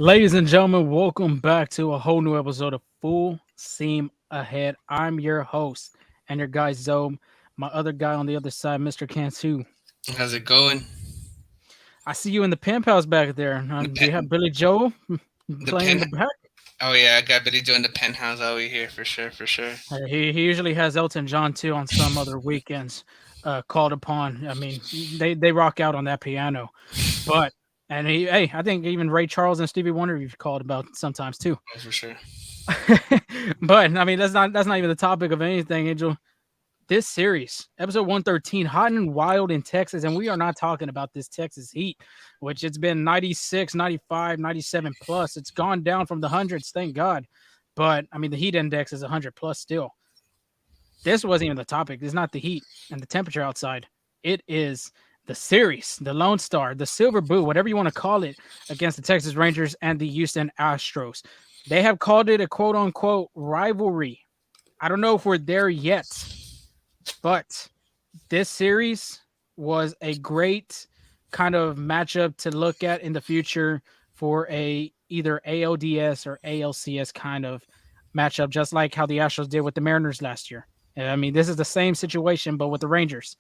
Ladies and gentlemen, welcome back to a whole new episode of Full Steam Ahead. I'm your host and your guy Zoe. My other guy on the other side, Mr. Cantu. How's it going? I see you in the pen pals back there. The Do you have pen, Billy Joel the playing in pen. the back? Oh yeah, I got Billy doing the penthouse over here for sure, for sure. He usually has Elton John too on some other weekends. Called upon. I mean, they rock out on that piano, but and I think even Ray Charles and Stevie Wonder you've called about sometimes too. Oh, for sure. But I mean, that's not even the topic of anything, Angel. This series, episode 113, hot and wild in Texas, and we are not talking about this Texas heat, which it's been 96, 95, 97 plus. It's gone down from the hundreds, thank God. But I mean, the heat index is 100 plus still. This wasn't even the topic. It's not the heat and the temperature outside. It is the series, the Lone Star, the Silver Boot, whatever you want to call it, against the Texas Rangers and the Houston Astros. They have called it a quote unquote rivalry. I don't know if we're there yet, but this series was a great kind of matchup to look at in the future for a either ALDS or ALCS kind of matchup, just like how the Astros did with the Mariners last year. I mean, this is the same situation, but with the Rangers.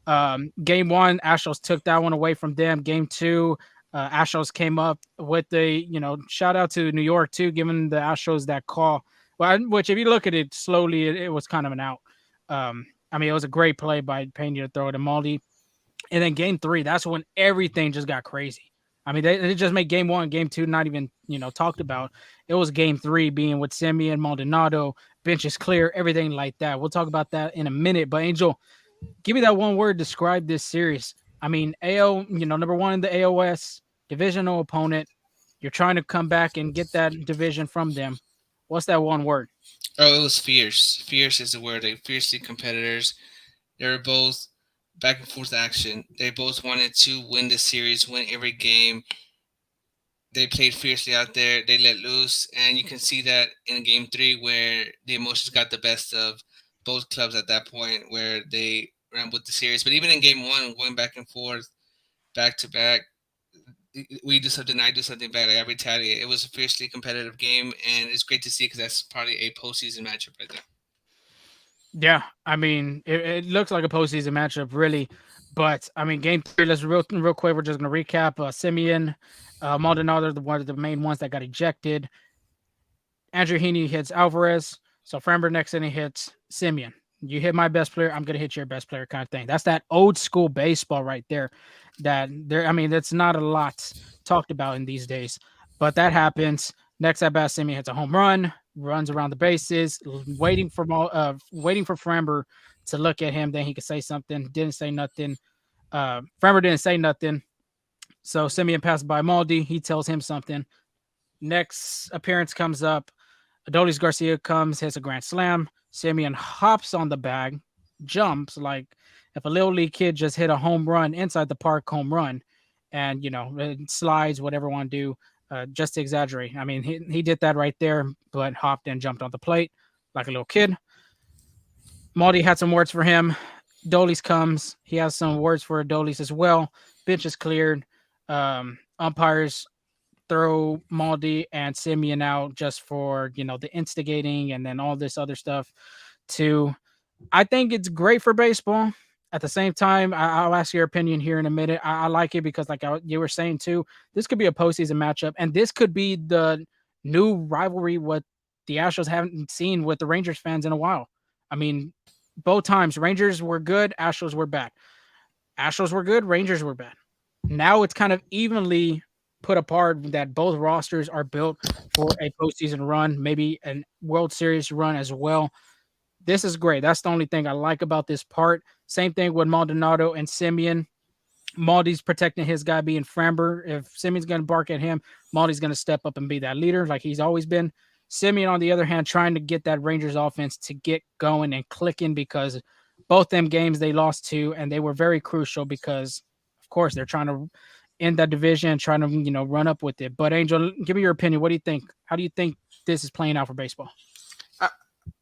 Game one, Astros took that one away from them. Game two, Astros came up with the, shout out to New York too, giving the Astros that call. Well, which if you look at it slowly, it was kind of an out. I mean, it was a great play by Pena to throw it to Maldi. And then game three, that's when everything just got crazy. I mean, they just made game one, game two, not even, talked about. It was game three being with Simeon, Maldonado, benches clear, everything like that. We'll talk about that in a minute. But Angel, give me that one word, describe this series. I mean, AO, number one in the AOS, divisional opponent. You're trying to come back and get that division from them. What's that one word? Oh, it was fierce. Fierce is the word. They fiercely competitors. They were both back and forth action. They both wanted to win the series, win every game. They played fiercely out there. They let loose, and you can see that in game three where the emotions got the best of both clubs at that point, where they ran with the series. But even in game one, going back and forth, back to back, we do something, I do something bad. Like I retaliate. It was a fiercely competitive game, and it's great to see because that's probably a postseason matchup right there. Yeah, I mean, it looks like a postseason matchup, really. But I mean, game three. Let's real quick. We're just gonna recap. Simeon, Maldonado, the one of the main ones that got ejected. Andrew Heaney hits Alvarez. So Framber next inning hits Simeon. You hit my best player, I'm gonna hit your best player, kind of thing. That's that old school baseball right there. That there, I mean, that's not a lot talked about in these days, but that happens. Next at bat, Simeon hits a home run, runs around the bases, waiting for Framber to look at him. Then he could say something. Didn't say nothing. Framber didn't say nothing. So Simeon passed by Maldi. He tells him something. Next appearance comes up. Adolis Garcia comes, hits a grand slam. Simeon hops on the bag, jumps like if a little league kid just hit a home run inside the park, home run, and it slides, whatever you want to do, just to exaggerate. I mean, he did that right there, but hopped and jumped on the plate like a little kid. Maldi had some words for him. Dolis comes, he has some words for Adolis as well. Bench is cleared. Umpires throw Maldi and Simeon out just for the instigating and then all this other stuff too. I think it's great for baseball. At the same time, I'll ask your opinion here in a minute. I like it because, like you were saying too, this could be a postseason matchup, and this could be the new rivalry what the Astros haven't seen with the Rangers fans in a while. I mean, both times Rangers were good, Astros were bad. Astros were good, Rangers were bad. Now it's kind of evenly put apart that both rosters are built for a postseason run, maybe a World Series run as well. This is great. That's the only thing I like about this part. Same thing with Maldonado and Simeon. Maldi's protecting his guy being Framber. If Simeon's going to bark at him, Maldi's going to step up and be that leader like he's always been. Simeon, on the other hand, trying to get that Rangers offense to get going and clicking because both them games they lost to, and they were very crucial because, of course, they're trying to end that division, trying to run up with it. But Angel, give me your opinion. What do you think? How do you think this is playing out for baseball? I,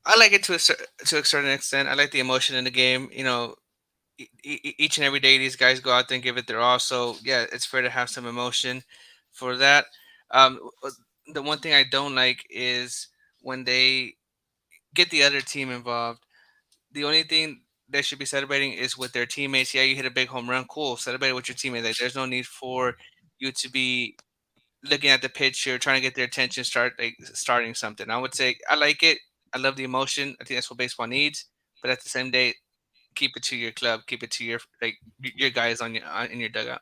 I like it to a certain extent. I like the emotion in the game. Each and every day these guys go out there and give it their all. So yeah, it's fair to have some emotion for that. The one thing I don't like is when they get the other team involved. The only thing they should be celebrating is with their teammates. Yeah, you hit a big home run, cool. Celebrate with your teammates. Like, there's no need for you to be looking at the pitcher, trying to get their attention, starting something. I would say I like it. I love the emotion. I think that's what baseball needs. But at the same day, keep it to your club. Keep it to your your guys in your dugout.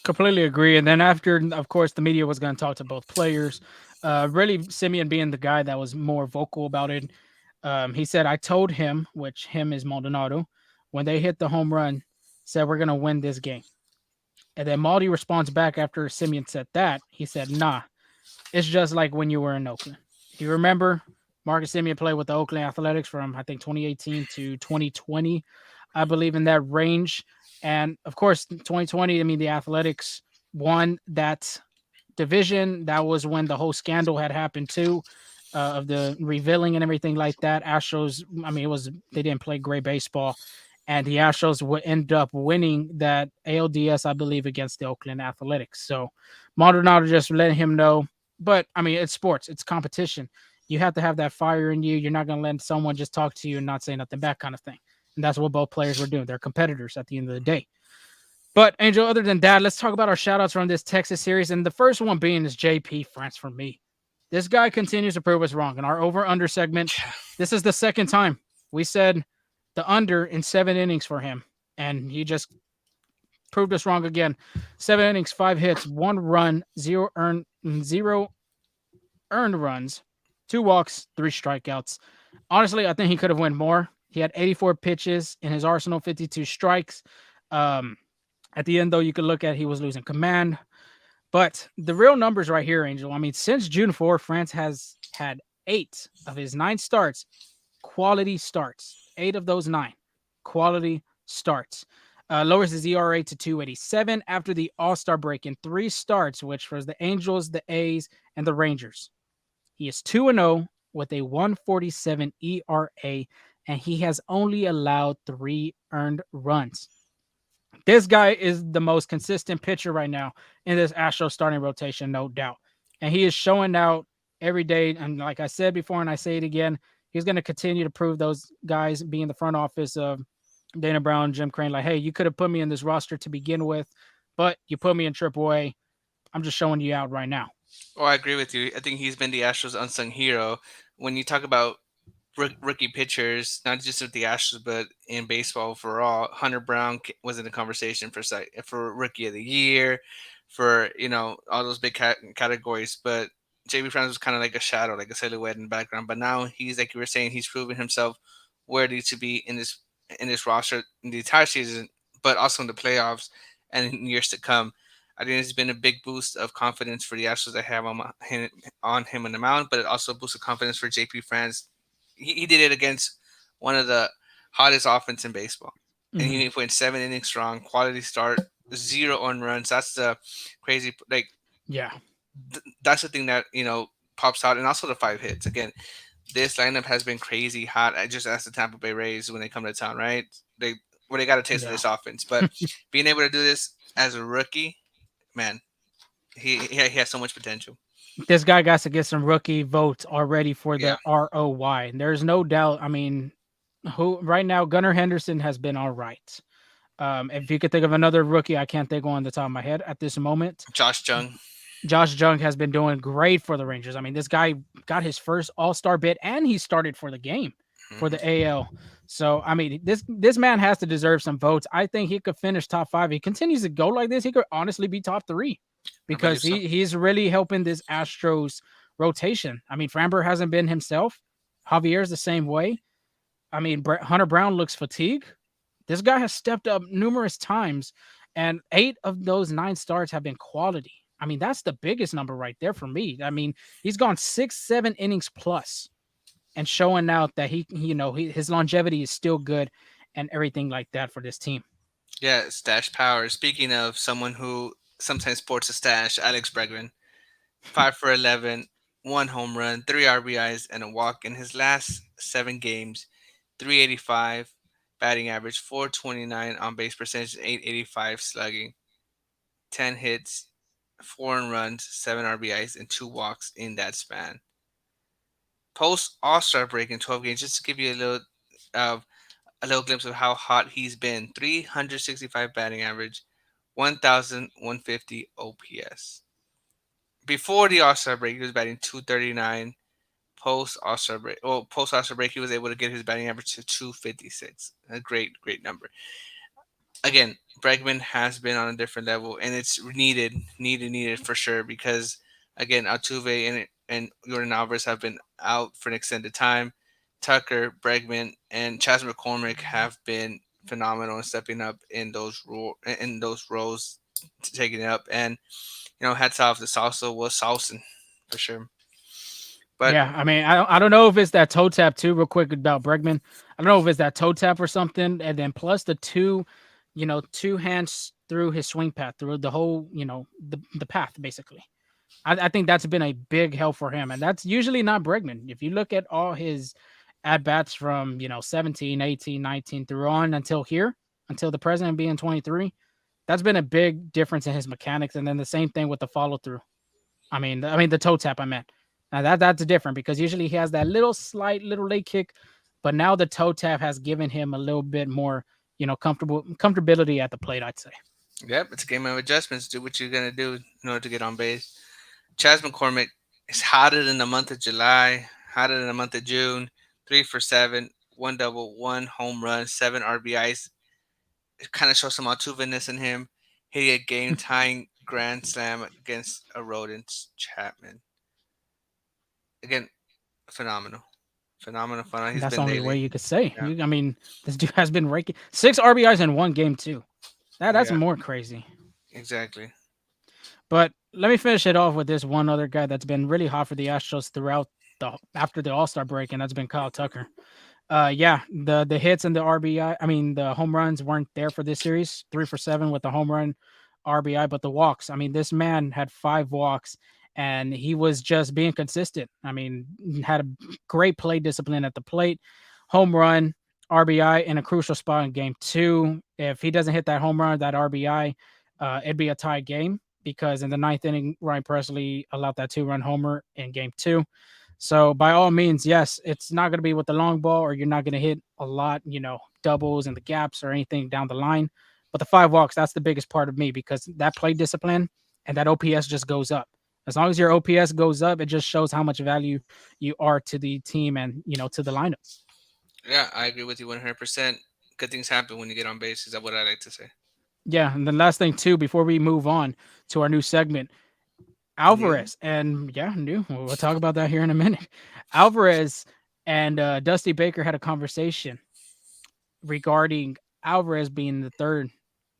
Completely agree. And then after, of course, the media was going to talk to both players. Really, Simeon being the guy that was more vocal about it. He said, "I told him, which him is Maldonado, when they hit the home run, said we're going to win this game." And then Maldi responds back after Simeon said that. He said, "Nah, it's just like when you were in Oakland. If you remember, Marcus Simeon played with the Oakland Athletics from I think 2018 to 2020, I believe in that range. And of course, 2020, I mean, the Athletics won that division. That was when the whole scandal had happened too, of the revealing and everything like that. Astros, I mean, it was they didn't play great baseball, and the Astros would end up winning that ALDS, I believe, against the Oakland Athletics. So Maldonado just letting him know. But I mean, it's sports, it's competition. You have to have that fire in you. You're not going to let someone just talk to you and not say nothing back, kind of thing. And that's what both players were doing. They're competitors at the end of the day. But Angel, other than that, let's talk about our shout outs from this Texas series. And the first one being is JP France for me. This guy continues to prove us wrong. In our over under segment, this is the second time we said the under in 7 innings for him. And he just proved us wrong again. 7 innings, 5 hits, 1 run, zero earned runs, 2 walks, 3 strikeouts. Honestly, I think he could have won more. He had 84 pitches in his arsenal, 52 strikes. Um, at the end, though, you could look at he was losing command. But the real numbers right here, Angel. I mean, since June 4, France has had 8 of his 9 starts, quality starts. 8 of those 9, quality starts. Lowers his ERA to 2.87 after the All Star break in 3 starts, which was the Angels, the A's, and the Rangers. He is 2-0 with a 147 ERA, and he has only allowed 3 earned runs. This guy is the most consistent pitcher right now in this Astro starting rotation, no doubt. And he is showing out every day. And like I said before, and I say it again, he's going to continue to prove those guys being the front office of Dana Brown, Jim Crane, like, hey, you could have put me in this roster to begin with, but you put me in AAA. I'm just showing you out right now. Oh, I agree with you. I think he's been the Astros' unsung hero. When you talk about rookie pitchers, not just with the Astros, but in baseball overall, Hunter Brown was in the conversation for Rookie of the Year, for all those big categories. But JB France was kind of like a shadow, like a silhouette in the background. But now he's like you were saying, he's proven himself worthy to be in this roster in the entire season, but also in the playoffs and in years to come. I think it's been a big boost of confidence for the Astros that have on him in the mound, but it also boosted confidence for JP France. He did it against one of the hottest offense in baseball, and Mhm. he went 7 innings strong, quality start, 0 earned runs. That's the crazy Yeah. that's the thing that pops out, and also the 5 hits. Again, this lineup has been crazy hot. I just asked the Tampa Bay Rays when they come to town, right? They they got a taste of Yeah. this offense, but being able to do this as a rookie, man, he has so much potential. This guy got to get some rookie votes already for Yeah, the ROY. And there's no doubt. I mean, who right now, Gunnar Henderson has been all right. If you could think of another rookie, I can't think on the top of my head at this moment. Josh Jung. Josh Jung has been doing great for the Rangers. I mean, this guy got his first All Star bid, and he started for the game for the Mhm. AL. So I mean, this man has to deserve some votes. I think he could finish top 5. He continues to go like this, he could honestly be top 3 I because believe so. he's really helping this Astros rotation. I mean, Framber hasn't been himself. Javier's the same way. I mean, Hunter Brown looks fatigued. This guy has stepped up numerous times, and 8 of those 9 starts have been quality. I mean, that's the biggest number right there for me. I mean, he's gone 6, 7 innings plus, and showing out that his longevity is still good, and everything like that for this team. Yeah, stash power. Speaking of someone who sometimes sports a stash, Alex Bregman, 5 for 11, 1 home run, 3 RBIs, and a walk in his last 7 games. 385 batting average, 429 on base percentage, 885 slugging, 10 hits, 4 earned runs, 7 RBIs, and 2 walks in that span. Post All Star break in 12 games, just to give you uh, a little glimpse of how hot he's been. 365 batting average, 1,150 OPS. Before the All Star break, he was batting 239. Post All Star break, post All Star break, he was able to get his batting average to 256. A great number. Again, Bregman has been on a different level, and it's needed for sure because again, Altuve and Jordan Alvarez have been out for an extended time. Tucker, Bregman, and Chas McCormick have been phenomenal and stepping up in those roles, taking it up. And hats off to Salsa was Salson for sure. But Yeah, I mean, I don't know if it's that toe tap too. Real quick about Bregman, I don't know if it's that toe tap or something, and then plus the two, two hands through his swing path through the whole, the path basically. I think that's been a big help for him, and that's usually not Bregman. If you look at all his at bats from 17, 18, 19 through on until here, until the present being 23, that's been a big difference in his mechanics. And then the same thing with the follow through. I mean the toe tap. I meant now that's different because usually he has that little slight little leg kick, but now the toe tap has given him a little bit more comfortability at the plate. I'd say. yep, it's a game of adjustments. Do what you're gonna do in order to get on base. Chas McCormick is hotter than the month of July, hotter than the month of June. 3 for 7, one double, one home run, 7 RBIs. It kind of shows some Altuve-ness in him. Hitting a game-tying grand slam against a rodent, Chapman. Again, phenomenal, phenomenal. He's That's the been only way lately. you could say. Yeah, I mean, this dude has been raking 6 RBIs in one game too. That's yeah, more crazy. exactly. But let me finish it off with this one other guy that's been really hot for the Astros throughout the after the All Star break, and that's been Kyle Tucker. Yeah, the hits and the I mean the home runs weren't there for this series. 3 for 7 with the home run, RBI, but the walks. I mean, this man had 5 walks, and he was just being consistent. I mean, had a great play discipline at the plate, home run, RBI in a crucial spot in Game 2. If he doesn't hit that home run, that RBI, it'd be a tie game because in the ninth inning, Ryan Presley allowed that 2-run homer in Game 2. So by all means, yes, it's not going to be with the long ball, or you're not going to hit a lot, doubles and the gaps or anything down the line. But the 5 walks, that's the biggest part of me because that play discipline and that OPS just goes up. As long as your OPS goes up, it just shows how much value you are to the team and to the lineup. Yeah, I agree with you 100%. Good things happen when you get on base. Is that what I like to say? Yeah, and then last thing too, before we move on to our new segment, New. Alvarez and yeah, new. We'll talk about that here in a minute. Alvarez and Dusty Baker had a conversation regarding Alvarez being the third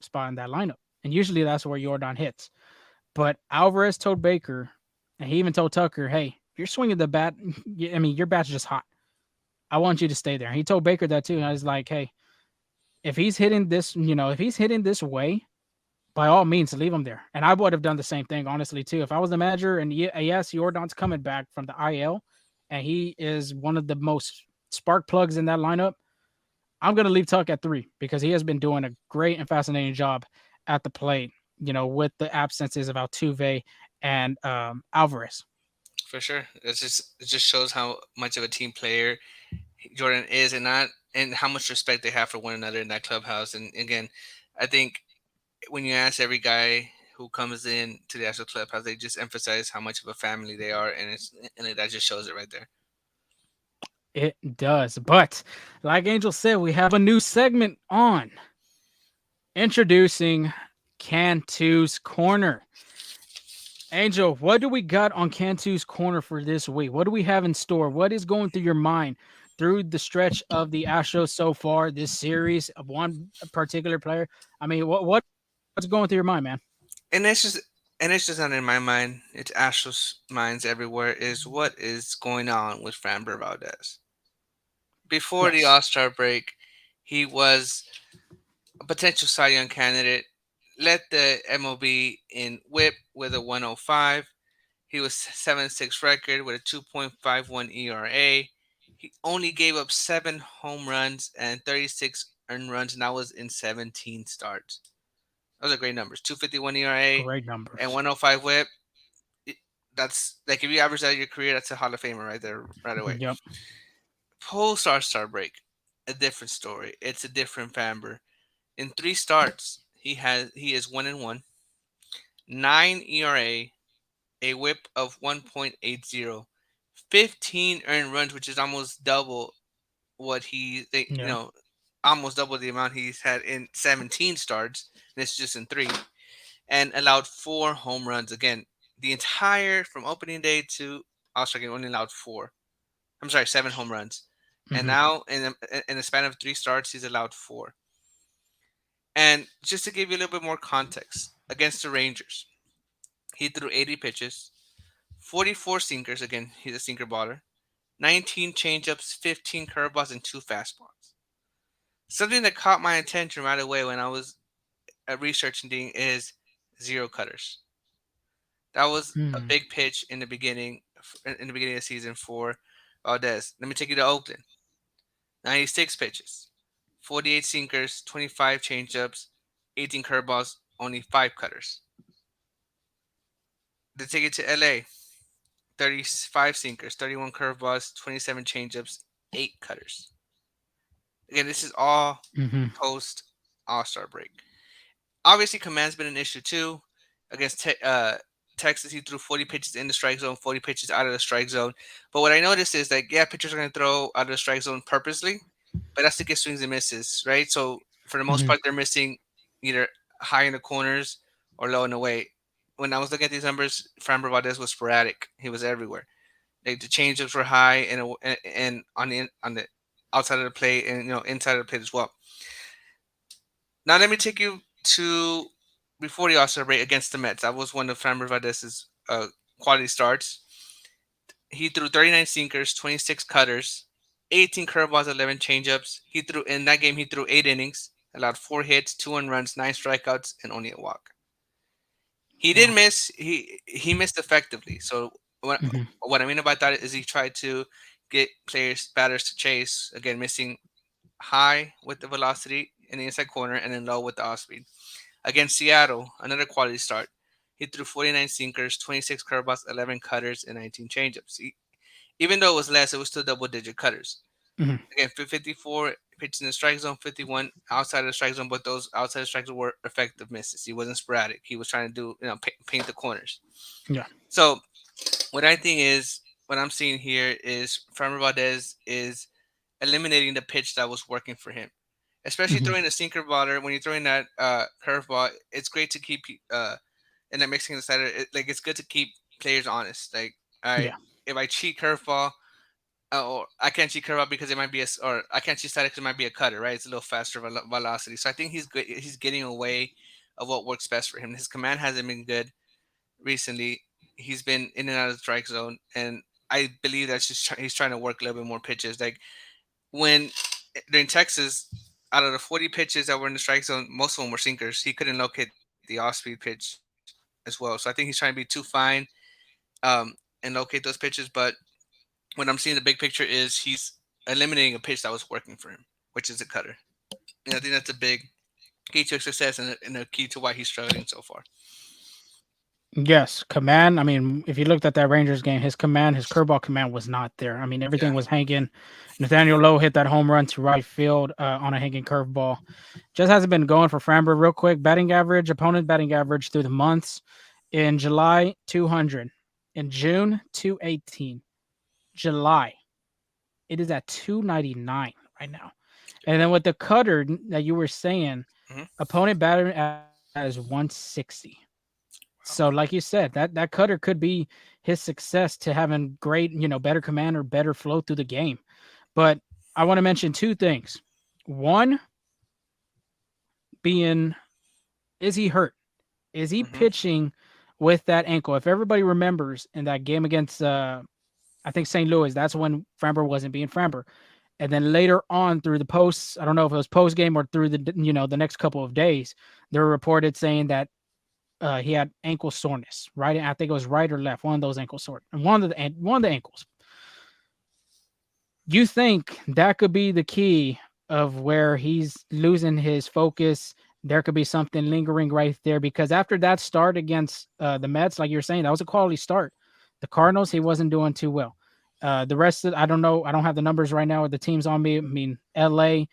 spot in that lineup. And usually that's where Jordan hits. But Alvarez told Baker, and he even told Tucker, hey, if you're swinging the bat, I mean, your bat's just hot. I want you to stay there. He told Baker that too. And I was like, hey, if he's hitting this, if he's hitting this way, by all means, leave him there. And I would have done the same thing, honestly, too. If I was the manager and yes, Jordan's coming back from the IL and he is one of the most spark plugs in that lineup, I'm going to leave Tuck at 3 because he has been doing a great and fascinating job at the plate, with the absences of Altuve and Alvarez. For sure. It just shows how much of a team player Jordan is, and not and how much respect they have for one another in that clubhouse. And again, I think when you ask every guy who comes in to the actual clubhouse, they just emphasize how much of a family they are, and that just shows it right there. It does. But like Angel said, we have a new segment on introducing Cantu's Corner. Angel, what do we got on Cantu's Corner for this week? What do we have in store? What is going through your mind through the stretch of the Astros so far, this series of one particular player? I mean, what's going through your mind, man? And it's just and it's just not in my mind. It's Astros minds everywhere. Is what is going on with Framber Valdez? Before the Yes. All Star break, he was a potential Cy Young candidate. Led the MLB in WHIP with a 105. He was 7-6 record with a 2.51 ERA. He only gave up 7 home runs and 36 earned runs, and that was in 17 starts. Those are great numbers. 251 ERA Great and numbers. 105 WHIP. It- That's like if you average that in your career, that's a Hall of Famer right there, right away. Yep. Post All-Star break, a different story. It's a different Framber. In 3 starts, he is 1-1, 9 ERA, a WHIP of 1.80, 15 earned runs, which is almost double what Yeah. almost double the amount he's had in 17 starts. This is just in three, and allowed 4 home runs. Again, the entire from opening day to All-Star game only allowed four. I'm sorry, 7 home runs. And Hmm. now in the span of 3 starts, he's allowed four. And just to give you a little bit more context, against the Rangers, he threw 80 pitches, 44 sinkers. Again, he's a sinker baller. 19 changeups, 15 curveballs, and 2 fastballs. Something that caught my attention right away when I was researching thing is zero cutters. That was a Mm. big pitch in the beginning of the season for Valdez. Let me take you to Oakland. 96 pitches, 48 sinkers, 25 changeups, 18 curveballs, only 5 cutters. They take it to LA. 35 sinkers, 31 curveballs, 27 changeups, 8 cutters. Again, this is all Hmm. post All Star break. Obviously, command's been an issue too. Against Texas, he threw 40 pitches in the strike zone, 40 pitches out of the strike zone. But what I noticed is that, yeah, pitchers are going to throw out of the strike zone purposely, but that's to get swings and misses, right? So for the most Hmm. part, they're missing either high in the corners or low in the way. When I was looking at these numbers, Framber Valdez was sporadic. He was everywhere. Like the changeups were high and on the outside of the plate and inside of the plate as well. Now let me take you to before the All-Star break against the Mets. That was one of Framber Valdez's quality starts. He threw 39 sinkers, 26 cutters, 18 curveballs, 11 changeups. He threw in that game. He threw 8 innings, allowed 4 hits, 2 1 runs, 9 strikeouts, and only a walk. He did Wow. miss. He missed effectively. So Hmm. what I mean about that is he tried to get batters to chase again, missing high with the velocity in the inside corner and then low with the off speed. Against Seattle, another quality start. He threw 49 sinkers, 26 curveballs, 11 cutters, and 19 changeups. Even though it was less, it was still double-digit cutters. Hmm. Again, 54 pitches in the strike zone, 51 outside of the strike zone, but those outside the strike zone were effective misses. He wasn't sporadic. He was trying to do, paint the corners. Yeah. So what I think is, what I'm seeing here is Framber Valdez is eliminating the pitch that was working for him, especially Hmm. throwing a sinker baller. When you're throwing that curveball, it's great to keep and that mixing the slider. Like it's good to keep players honest. Like I, Yeah. if I cheat curveball, or I can't cheat curveball because it might be or I can't cheat slider because it might be a cutter, right? It's a little faster velocity. So I think he's good. He's getting away of what works best for him. His command hasn't been good recently. He's been in and out of the strike zone, and I believe that's just he's trying to work a little bit more pitches. Like when during Texas, out of the 40 pitches that were in the strike zone, most of them were sinkers. He couldn't locate the off-speed pitch as well. So I think he's trying to be too fine and locate those pitches. But what I'm seeing the big picture is he's eliminating a pitch that was working for him, which is a cutter. And I think that's a big key to success and a key to why he's struggling so far. Yes, command. I mean, if you looked at that Rangers game, his command, his curveball command was not there. I mean, Yeah. everything was hanging. Nathaniel Lowe hit that home run to right field on a hanging curveball. Just hasn't been going for Framber. Real quick, batting average, opponent batting average through the months. In July, 200. In June, 218. July, it is at 299 right now. And then with the cutter that you were saying, Hmm. opponent batting as 160. So, Wow. like you said, that cutter could be his success to having great, better command or better flow through the game. But I want to mention two things. One being, is he hurt? Is he Hmm. pitching with that ankle? If everybody remembers in that game against, I think St. Louis, that's when Framber wasn't being Framber. And then later on through the posts, I don't know if it was post game or through the next couple of days, they were reported saying that he had ankle soreness, right? I think it was right or left, one of those ankle sore, and one of the ankles. You think that could be the key of where he's losing his focus, there could be something lingering right there because after that start against the Mets, like you're saying, that was a quality start. The Cardinals, he wasn't doing too well. The rest of, I don't know, I don't have the numbers right now with the teams on me. I mean, LA,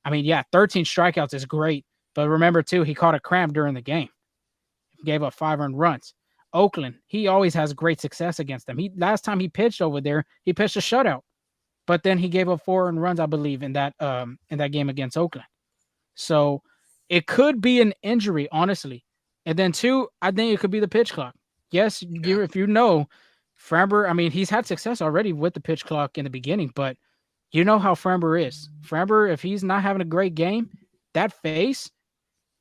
I mean, yeah, 13 strikeouts is great, but remember too, he caught a cramp during the game, gave up 5 earned runs. Oakland, he always has great success against them. He last time he pitched over there, he pitched a shutout, but then he gave up 4 earned runs, I believe, in that game against Oakland. So it could be an injury, honestly. And then two, I think it could be the pitch clock. Yes, Yeah. if you know, Framber, I mean, he's had success already with the pitch clock in the beginning, but you know how Framber is. Framber, if he's not having a great game, that face,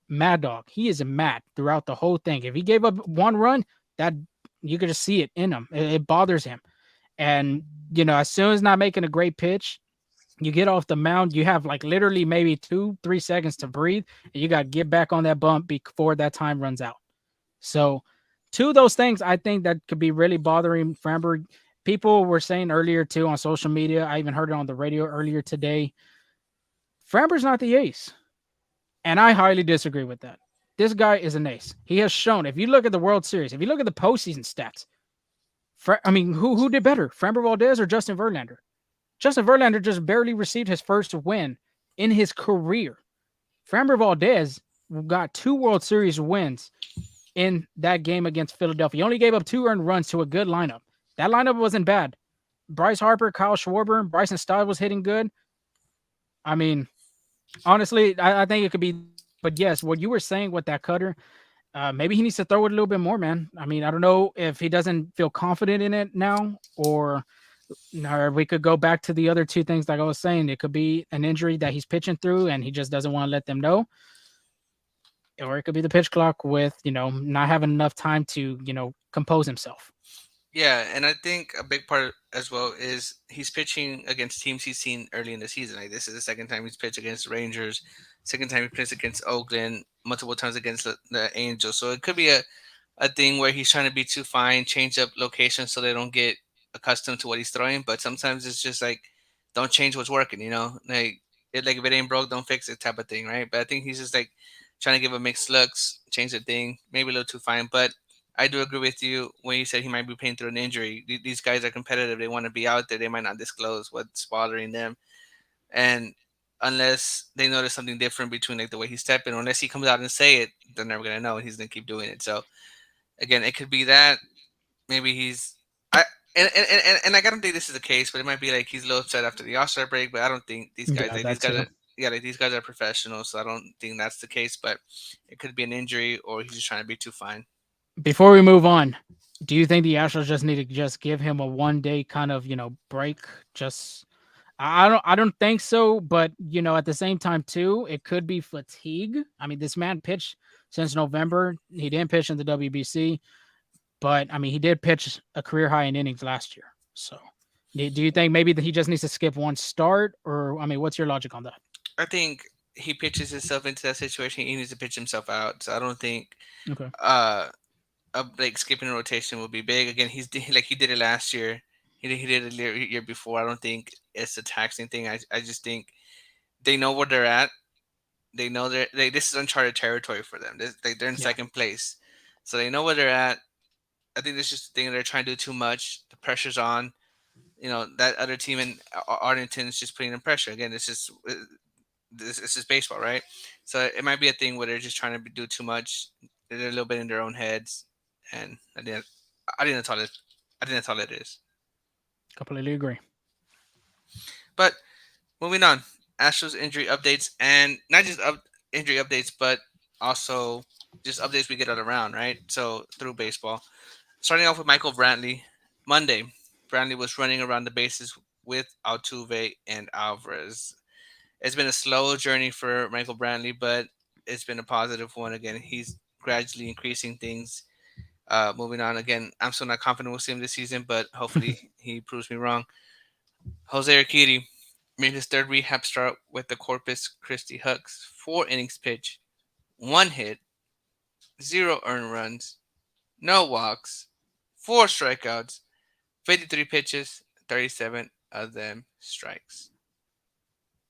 mad dog. He is mad throughout the whole thing. If he gave up 1 run, that you could just see it in him. It bothers him. And as soon as not making a great pitch, you get off the mound, you have like literally maybe 2-3 seconds to breathe, and you got to get back on that bump before that time runs out. So, two of those things I think that could be really bothering Framber. People were saying earlier too on social media. I even heard it on the radio earlier today. Framber's not the ace, and I highly disagree with that. This guy is an ace. He has shown. If you look at the World Series, if you look at the postseason stats, I mean, who did better, Framber Valdez or Justin Verlander? Justin Verlander just barely received his first win in his career. Framber Valdez got 2 World Series wins in that game against Philadelphia. He only gave up 2 earned runs to a good lineup. That lineup wasn't bad. Bryce Harper, Kyle Schwarber, Bryson Stott was hitting good. I mean, honestly, I think it could be that. But yes, what you were saying with that cutter, maybe he needs to throw it a little bit more, man. I mean, I don't know if he doesn't feel confident in it now, or we could go back to the other two things like I was saying. It could be an injury that he's pitching through and he just doesn't want to let them know. Or it could be the pitch clock with, not having enough time to, compose himself. Yeah, and I think a big part as well is he's pitching against teams he's seen early in the season. Like this is the second time he's pitched against the Rangers, second time he pitched against Oakland, multiple times against the Angels. So it could be a thing where he's trying to be too fine, change up locations so they don't get accustomed to what he's throwing. But sometimes it's just like, don't change what's working, like if it ain't broke, don't fix it type of thing, right? But I think he's just like trying to give a mixed looks, change the thing, maybe a little too fine. But I do agree with you when you said he might be playing through an injury. These guys are competitive; they want to be out there. They might not disclose what's bothering them, and unless they notice something different between like the way he's stepping, or unless he comes out and say it, they're never gonna know. He's gonna keep doing it. So again, it could be that maybe he's I and I don't think this is the case, but it might be like he's a little upset after the All-Star break. But I don't think Yeah, that these guys too. are yeah, like these guys are professionals, so I don't think that's the case. But it could be an injury, or he's just trying to be too fine. Before we move on, do you think the Astros just need to just give him a 1 day kind of, break? Just I don't think so, but at the same time too, it could be fatigue. I mean, this man pitched since November. He didn't pitch in the WBC, but I mean, he did pitch a career high in innings last year. So, do you think maybe that he just needs to skip one start, or I mean, what's your logic on that? I think he pitches himself into that situation. He needs to pitch himself out. So I don't think Okay. uh like skipping a rotation would be big. Again, like he did it last year. He did it year before. I don't think it's a taxing thing. I just think they know where they're at. They know this is uncharted territory for them. They're in Yeah. second place, so they know where they're at. I think this is just the thing they're trying to do too much. The pressure's on. That other team in Arlington is just putting in pressure. Again, this is baseball, right? So it might be a thing where they're just trying to do too much. They're a little bit in their own heads, and I think that's all it. I think that's all it is. Completely agree. But moving on, Astros injury updates, and not just injury updates, but also just updates we get all around, right? So through baseball, starting off with Michael Brantley, Monday, Brantley was running around the bases with Altuve and Alvarez. It's been a slow journey for Michael Brantley, but it's been a positive one. Again, he's gradually increasing things. Moving on again, I'm still not confident we'll see him this season, but hopefully he proves me wrong. Jose Urquidy made his third rehab start with the Corpus Christi Hucks. 4 innings pitched, 1 hit, 0 earned runs, no walks, 4 strikeouts, 53 pitches, 37 of them strikes.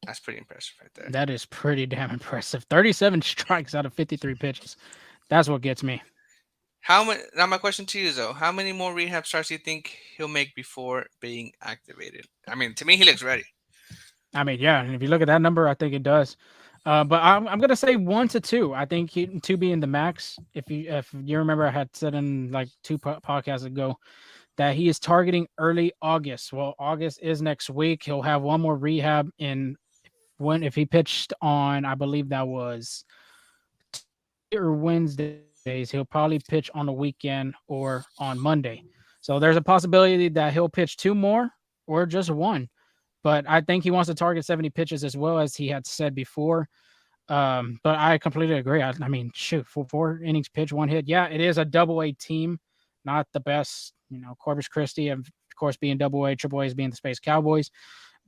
That's pretty impressive right there. That is pretty damn impressive. 37 strikes out of 53 pitches. That's what gets me. How many? Now my question to you is though, how many more rehab starts do you think he'll make before being activated? I mean, to me, he looks ready. I mean, yeah, and if you look at that number, I think it does. But I'm gonna say 1 to 2. I think two being the max. If you remember, I had said in like two podcasts ago that he is targeting early August. Well, August is next week. He'll have one more rehab in when if he pitched on, I believe that was Tuesday or Wednesdays, he'll probably pitch on the weekend or on Monday. So there's a possibility that he'll pitch two more or just one. But I think he wants to target 70 pitches as well as he had said before. But I completely agree. I mean, shoot, four innings pitch, one hit. Yeah, it is a double A team, not the best. Corpus Christi, of course, being double A, triple A is being the Space Cowboys.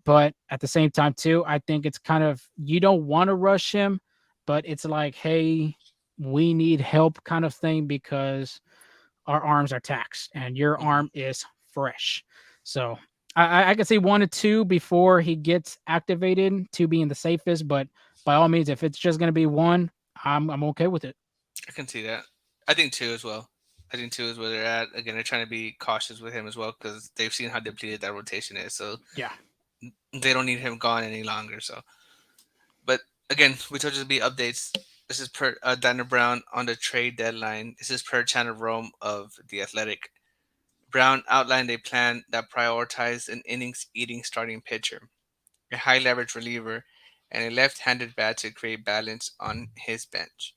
But at the same time, too, I think it's kind of you don't want to rush him, but it's like, hey, we need help kind of thing because our arms are taxed and your Mhm. arm is fresh. So I can see 1 to 2 before he gets activated, two being the safest. But by all means, if it's just gonna be one, I'm okay with it. I can see that. I think two as well. I think two is where they're at. Again, they're trying to be cautious with him as well because they've seen how depleted that rotation is. So Yeah. they don't need him gone any longer. So, but again, we told you to be updates. This is per Dana Brown on the trade deadline. This is per Channel Rome of the Athletic. Brown outlined a plan that prioritized an innings eating starting pitcher, a high leverage reliever, and a left handed bat to create balance on his bench.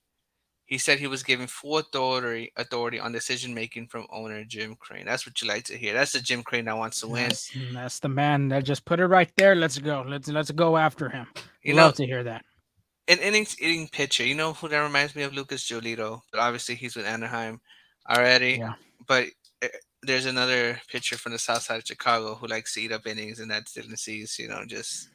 He said he was given full authority on decision making from owner Jim Crane. That's what you like to hear. That's the Jim Crane that wants to win. That's the man that just put it right there. Let's go. Let's go after him. You know, Love to hear that. an innings eating pitcher. You know who that reminds me of? Lucas Giolito, but obviously he's with Anaheim already. Yeah. But uh, there's another pitcher from the south side of Chicago who likes to eat up innings, and that's Dylan Cease. Just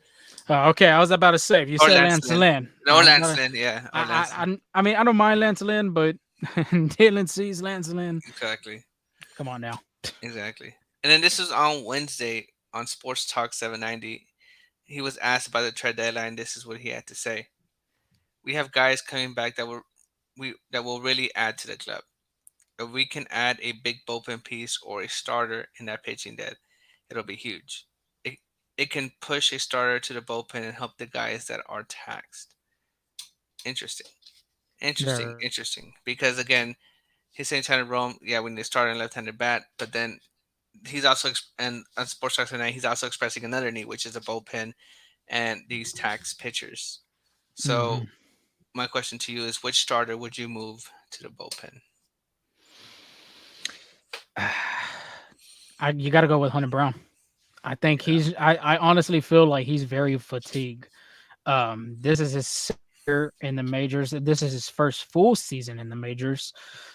Okay, I was about to say if you or said Lance Lance Lynn. Lynn, No, I was Lance gonna. Lynn, yeah, or I Lance I Lynn. I mean I don't mind Lance Lynn, but Dylan sees Lance Lynn. Exactly, Come on now. exactly. And then this was on Wednesday on Sports Talk 790. He was asked about the trade deadline. This is what he had to say. We have guys coming back that will really add to the club. If we can add a big bullpen piece or a starter in that pitching dead, it'll be huge. It, it can push a starter to the bullpen and help the guys that are taxed. Interesting. Interesting, There. interesting. Because again, he's saying trying to roam, yeah, when they start in left-handed bat, but then he's also and on Sports Talk tonight, he's also expressing another need, which is a bullpen and these tax pitchers. So Mhm. my question to you is, which starter would you move to the bullpen? You got to go with Hunter Brown. I think Yeah. I honestly feel like he's very fatigued. This is his second year in the majors. This is his first full season in the majors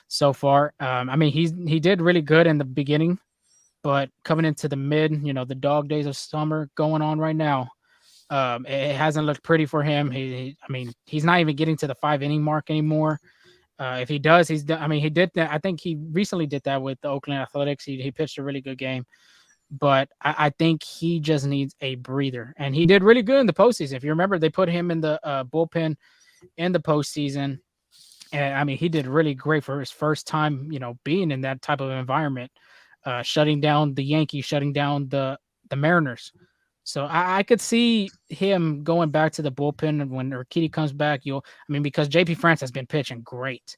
so far. I mean, he did really good in the beginning, but coming into the mid, the dog days of summer going on right now, it hasn't looked pretty for him. I mean, he's not even getting to the 5 inning mark anymore. If he does, he's done. I mean, he did that. I think he recently did that with the Oakland Athletics. He pitched a really good game, but I think he just needs a breather. And he did really good in the postseason. If you remember, they put him in the bullpen in the postseason, and I mean, he did really great for his first time, being in that type of environment, shutting down the Yankees, shutting down the Mariners. So I could see him going back to the bullpen when Urquidy comes back. I mean, because JP France has been pitching great,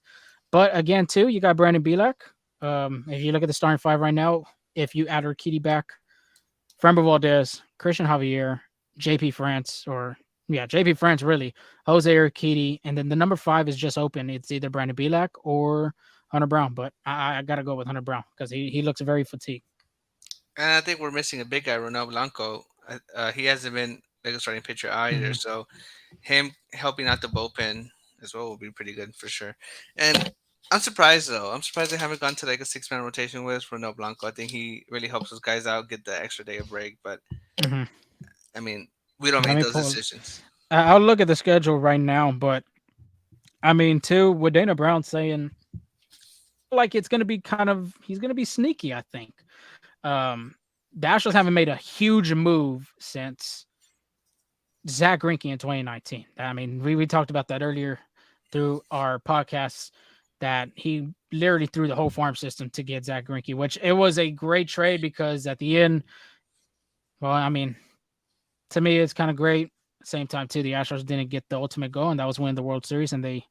but again, too, you got Brandon Bielak. If you look at the starting five right now, if you add Urquidy back, Framber Valdez, Christian Javier, JP France, or yeah, JP France really, Jose Urquidy, and then the number five is just open. It's either Brandon Bielak or Hunter Brown, but I got to go with Hunter Brown because he looks very fatigued. And I think we're missing a big guy, Ronel Blanco. He hasn't been like a starting pitcher either, Mhm. so him helping out the bullpen as well will be pretty good for sure. And I'm surprised though. I'm surprised they haven't gone to like a 6 man rotation with Ronel Blanco. I think he really helps those guys out, get the extra day of break. But Mhm. I mean, we don't Let make me those pull. decisions. I'll look at the schedule right now, but I mean, too, with Dana Brown saying like it's going to be he's going to be sneaky. I think the Astros haven't made a huge move since Zach Greinke in 2019. I mean, we talked about that earlier through our podcasts that he literally threw the whole farm system to get Zach Greinke, which it was a great trade because at the end, well, I mean, to me, it's kind of great. Same time too, the Astros didn't get the ultimate goal, and that was winning the World Series, and they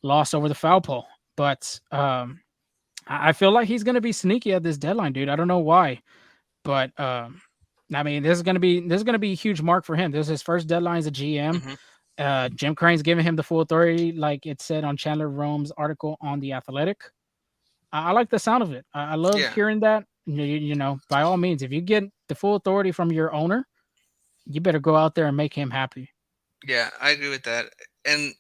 lost over the foul pole. But I feel like he's going to be sneaky at this deadline, dude. I don't know why, but I mean, this is gonna be a huge mark for him. This is his first deadline as a GM. Hmm. Jim Crane's giving him the full authority, like it said on Chandler Rome's article on the Athletic. I like the sound of it. I love Yeah, hearing that. By all means, if you get the full authority from your owner, you better go out there and make him happy. yeah, I agree with that. And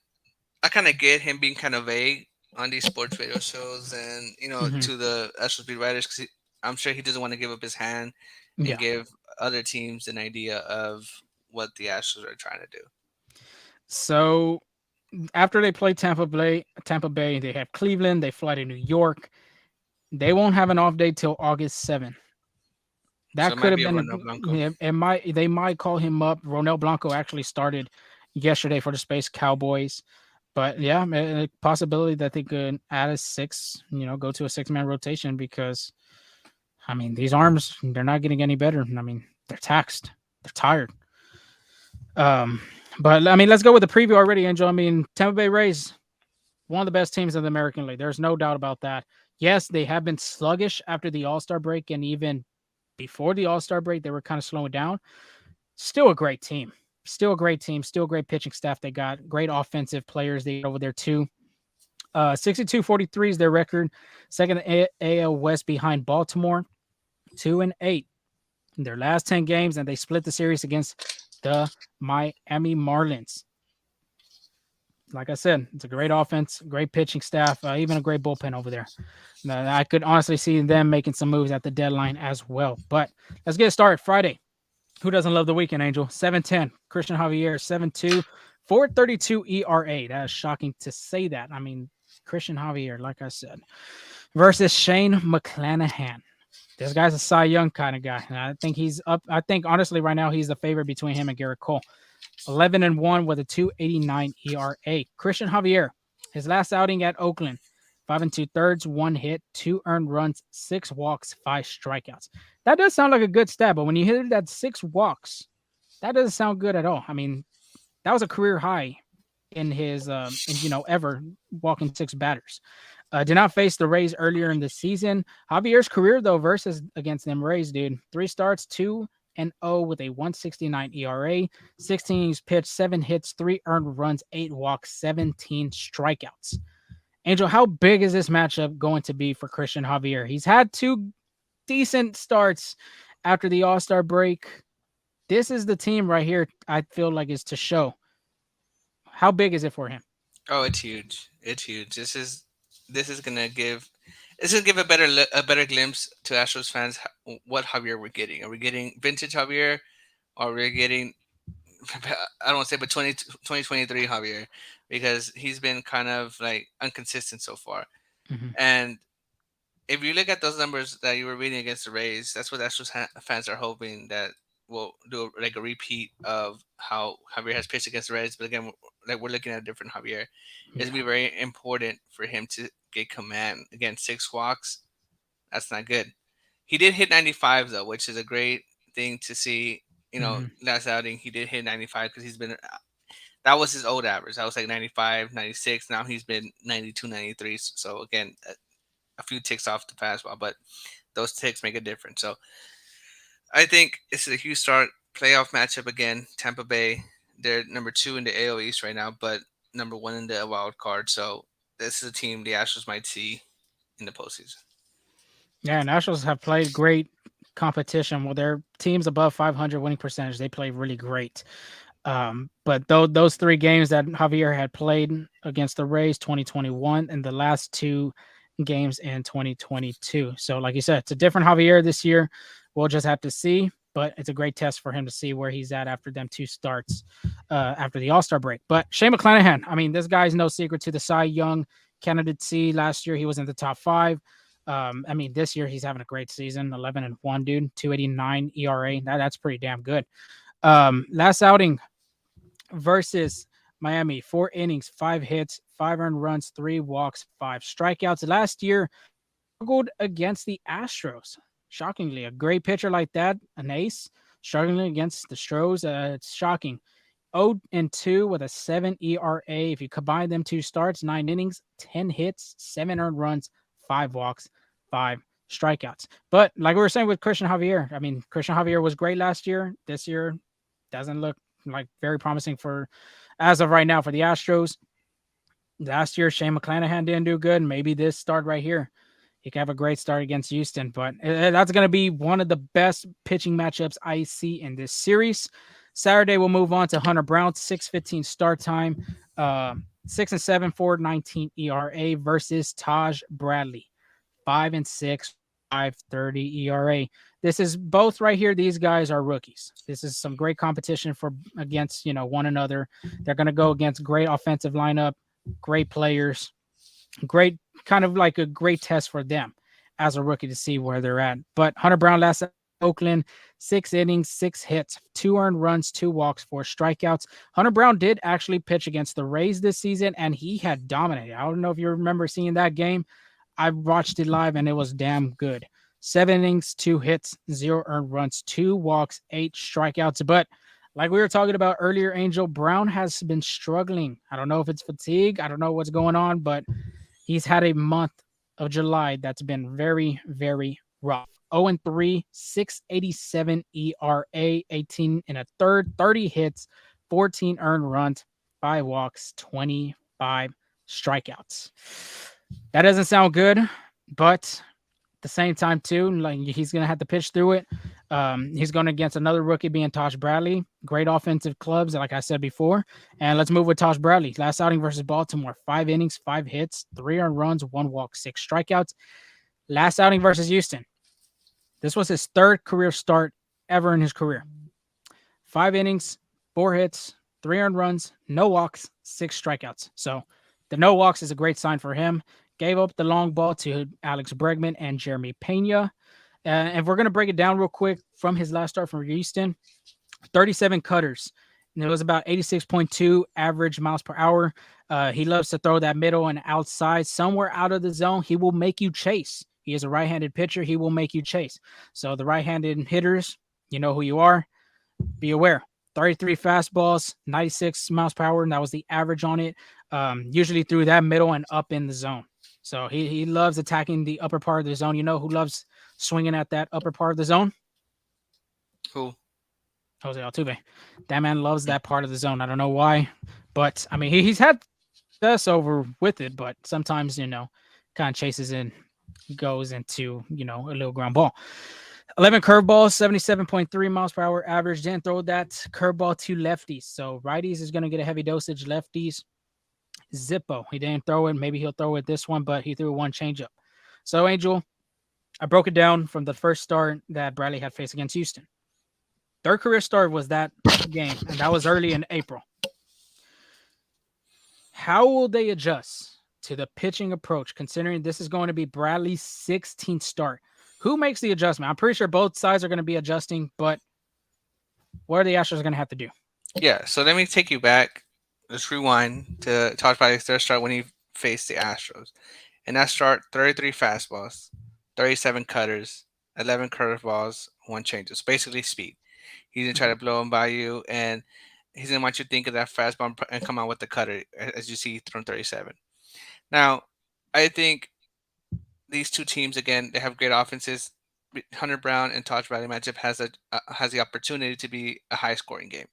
I kind of get him being kind of vague on these sports radio shows, and Hmm. to the Astros beat writers, because I'm sure he doesn't want to give up his hand and Yeah. give other teams an idea of what the Astros are trying to do. So after they play Tampa Bay, they have Cleveland. They fly to New York. They won't have an off day till August 7th. So That it could might have be a been run up Blanco. it might they might call him up. Ronel Blanco actually started yesterday for the Space Cowboys. But yeah, a possibility that they could add a six, go to a six-man rotation because I mean these arms they're not getting any better. I mean they're taxed, they're tired. Um, but I mean let's go with the preview already, Angel. I mean Tampa Bay Rays, one of the best teams in the American League. There's no doubt about that. Yes, they have been sluggish after the All Star break, and even before the All Star break, they were kind of slowing down. Still a great team. Still a great team. Still a great pitching staff. They got great offensive players they got over there too. 62-43 is their record. Second AL West behind Baltimore. 2-8 in their last 10 games, and they split the series against the Miami Marlins. Like I said, it's a great offense, great pitching staff, even a great bullpen over there. I could honestly see them making some moves at the deadline as well. But let's get started. Friday. Who doesn't love the weekend, Angel? 7-10. Christian Javier, 7-2, 4.32 ERA. That is shocking to say that. I mean, Christian Javier, like I said, versus Shane McClanahan. This guy's a Cy Young kind of guy. And I think he's up. I think, honestly, right now, he's the favorite between him and Garrett Cole. 11-1 with a 2.89 ERA. Christian Javier, his last outing at Oakland, 5 2/3, one hit, two earned runs, six walks, five strikeouts. That does sound like a good stat, but when you hit that six walks, that doesn't sound good at all. I mean, that was a career high in his, ever walking six batters. Did not face the Rays earlier in the season. Javier's career, though, versus against them Rays, dude. Three starts, 2-0 with a 169 ERA, 16 innings pitched, seven hits, three earned runs, eight walks, 17 strikeouts. Angel, how big is this matchup going to be for Christian Javier? He's had two decent starts after the All Star break. This is the team right here, I feel like, is to show. How big is it for him? Oh, it's huge. It's huge. This is gonna give a better glimpse to Astros fans what Javier we're getting. Are we getting vintage Javier, or we're getting I don't want to say, but 2023 Javier, because he's been kind of like inconsistent so far. Mhm. And if you look at those numbers that you were reading against the Rays, that's what Astros fans are hoping that we'll do like a repeat of how Javier has pitched against the Rays. But again, like we're looking at a different Javier. It's Yeah. gonna be very important for him to get command. Again, six walks, that's not good. He did hit 95 though, which is a great thing to see. Mhm. Last outing he did hit 95 because he's been that was his old average. That was like 95, 96. Now he's been 92, 93. So again, a few ticks off the fastball, but those ticks make a difference. So I think this is a huge start playoff matchup again. Tampa Bay, they're number two in the AL East right now, but number one in the wild card. So this is a team the Astros might see in the postseason. Yeah, Nationals have played great competition. Well, their teams above 500 winning percentage, they play really great. But those three games that Javier had played against the Rays, 2021, and the last two games in 2022. So, like you said, it's a different Javier this year. We'll just have to see. But it's a great test for him to see where he's at after them two starts after the All Star break. But Shane McClanahan, I mean, this guy's no secret to the Cy Young candidacy. Last year, he was in the top five. I mean, this year he's having a great season, 11-1, dude, 2.89 ERA. That's pretty damn good. Last outing, versus Miami. 4 innings, 5 hits, 5 earned runs, 3 walks, 5 strikeouts. Last year, struggled against the Astros. Shockingly, a great pitcher like that, an ace, struggling against the Stros. It's shocking. 0-2 with a 7 ERA. If you combine them two starts, 9 innings, 10 hits, 7 earned runs, 5 walks, 5 strikeouts. But like we were saying with Christian Javier, I mean, Christian Javier was great last year. This year doesn't look like very promising for, as of right now, for the Astros. Last year, Shane McClanahan didn't do good. Maybe this start right here, he could have a great start against Houston. But that's going to be one of the best pitching matchups I see in this series. Saturday, we'll move on to Hunter Brown, 6:15 start time, 6-7, 4.19 ERA versus Taj Bradley, 5-6, 5.30 ERA. This is both right here. These guys are rookies. This is some great competition for against one another. They're going to go against great offensive lineup, great players, great kind of like a great test for them as a rookie to see where they're at. But Hunter Brown last at Oakland, 6 innings, 6 hits, 2 earned runs, 2 walks, 4 strikeouts. Hunter Brown did actually pitch against the Rays this season, and he had dominated. I don't know if you remember seeing that game. I watched it live, and it was damn good. 7 innings, 2 hits, 0 earned runs, 2 walks, 8 strikeouts. But like we were talking about earlier, Angel Brown has been struggling. I don't know if it's fatigue. I don't know what's going on, but he's had a month of July that's been very, very rough. 0-3, 6.87 ERA, 18 in a third, 30 hits, 14 earned runs, 5 walks, 25 strikeouts. That doesn't sound good, but at the same time, too, like he's gonna have to pitch through it. He's going against another rookie being Tosh Bradley. Great offensive clubs, like I said before. And let's move with Tosh Bradley. Last outing versus Baltimore, 5 innings, 5 hits, 3 earned runs, 1 walk, 6 strikeouts. Last outing versus Houston. This was his third career start ever in his career. 5 innings, 4 hits, 3 earned runs, no walks, 6 strikeouts. So the no walks is a great sign for him. Gave up the long ball to Alex Bregman and Jeremy Pena. And we're going to break it down real quick from his last start from Houston. 37 cutters. And it was about 86.2 average miles per hour. He loves to throw that middle and outside. Somewhere out of the zone, he will make you chase. He is a right-handed pitcher. He will make you chase. So the right-handed hitters, you know who you are. Be aware. 33 fastballs, 96 miles per hour, and that was the average on it. Usually through that middle and up in the zone. So he loves attacking the upper part of the zone. You know who loves swinging at that upper part of the zone? Who? Jose Altuve. That man loves that part of the zone. I don't know why, but I mean he's had success over with it, but sometimes kind of chases and goes into a little ground ball. 11 curveballs, 77.3 miles per hour average. Didn't throw that curveball to lefties, so righties is going to get a heavy dosage. Lefties, Zippo. He didn't throw it. Maybe he'll throw it this one, but he threw one changeup. So Angel, I broke it down from the first start that Bradley had faced against Houston. Third career start was that game, and that was early in April. How will they adjust to the pitching approach, considering this is going to be Bradley's 16th start? Who makes the adjustment? I'm pretty sure both sides are going to be adjusting, but what are the Astros going to have to do? Yeah, so let me take you back. Let's rewind to Todd Bradley's third start when he faced the Astros. In that start, 33 fastballs, 37 cutters, 11 curveballs, one change. So basically speed. He's going to try to blow him by you, and he's going to want you to think of that fastball and come out with the cutter, as you see from 37. Now, I think these two teams, again, they have great offenses. Hunter Brown and Todd Bradley matchup has the opportunity to be a high scoring game.